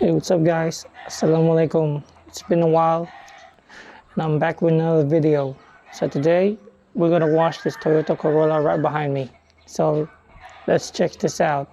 Hey, what's up guys? Assalamualaikum. It's been a while and I'm back with another video. So today we're gonna wash this Toyota Corolla right behind me. So let's check this out.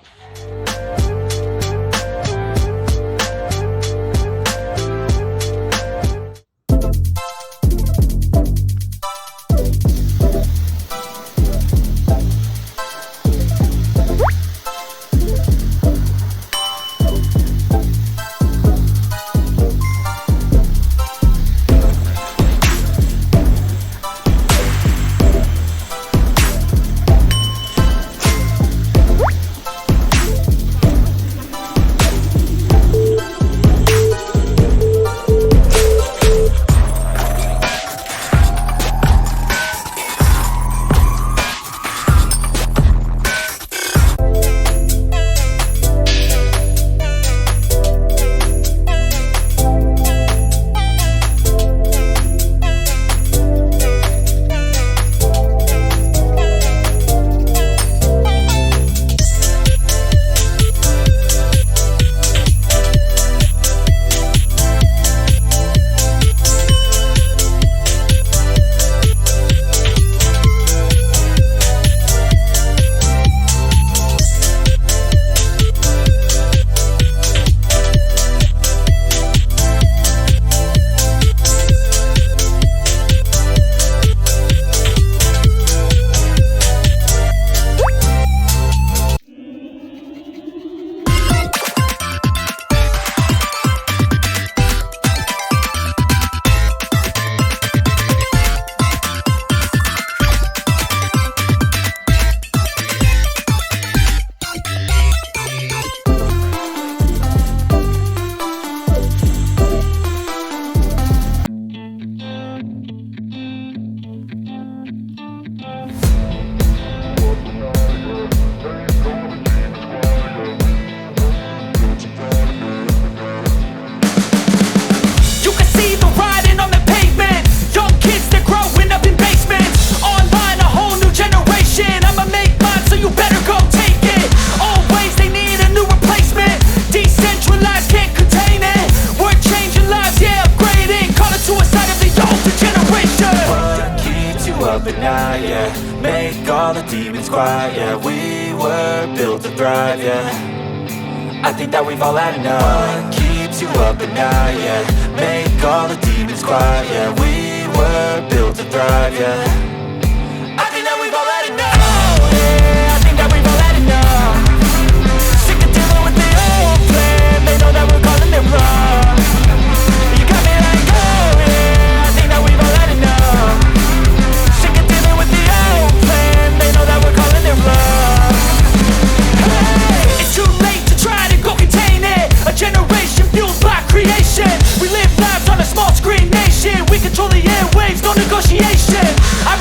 But now, yeah, make all the demons quiet, yeah. We were built to thrive, yeah. I think that we've all had enough. What keeps you up at night, yeah. Make all the demons quiet, yeah. We were built to thrive, yeah. I think that we've all had enough. Oh, yeah, I think that we've all had enough. Sick of dealing with the old plan. They know that we're calling it wrong. You got me like, oh, yeah, I think that we've all had enough. They know that we're calling it wrong. Hey, it's too late to try to go contain it. A generation fueled by creation. We live lives on a small screen nation. We control the airwaves, no negotiation. I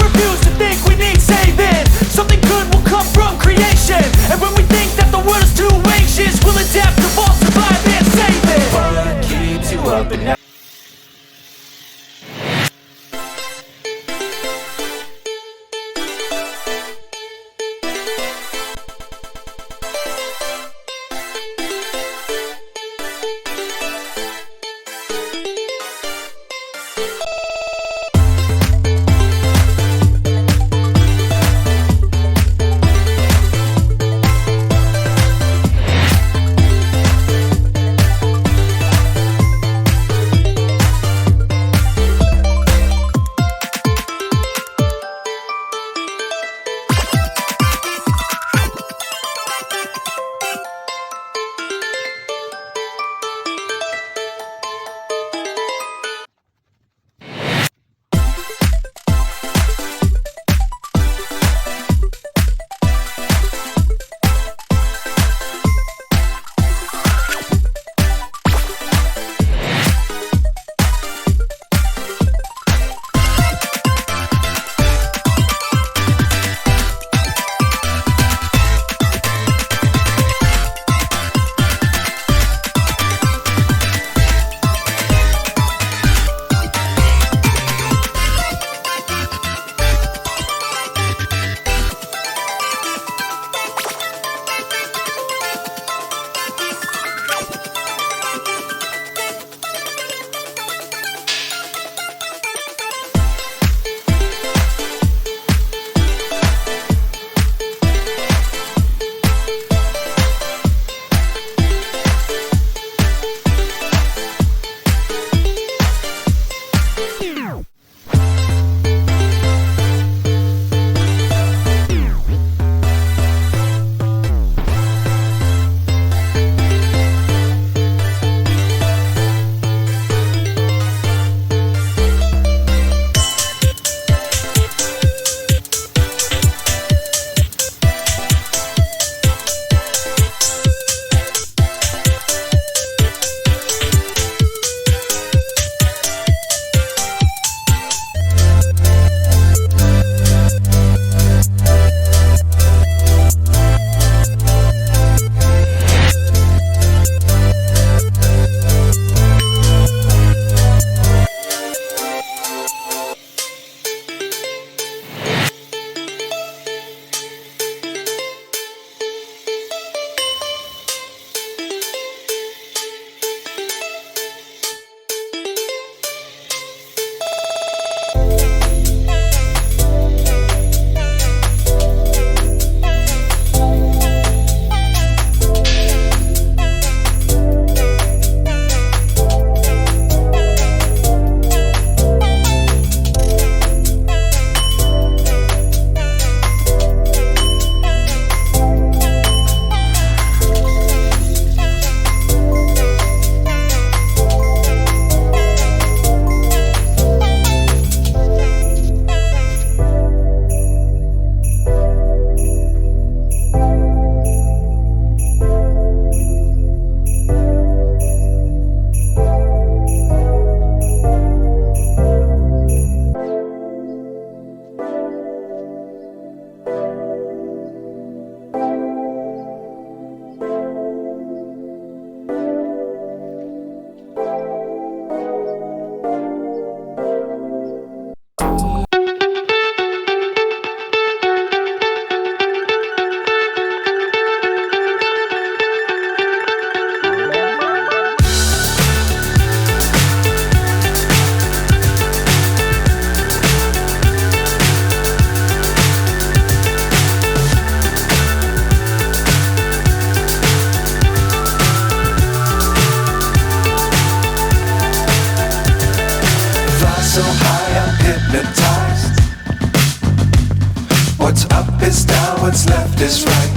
is right.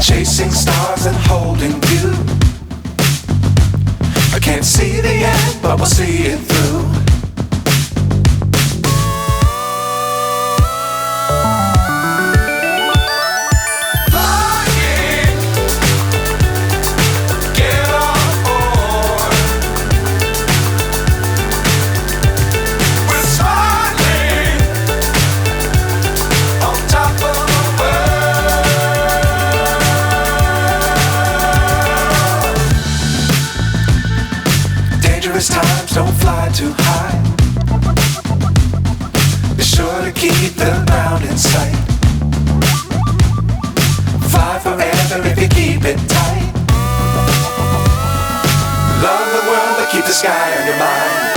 Chasing stars and holding you. I can't see the end, but we'll see it through. Times don't fly too high. Be sure to keep the ground in sight. Fly forever if you keep it tight. Love the world but keep the sky on your mind.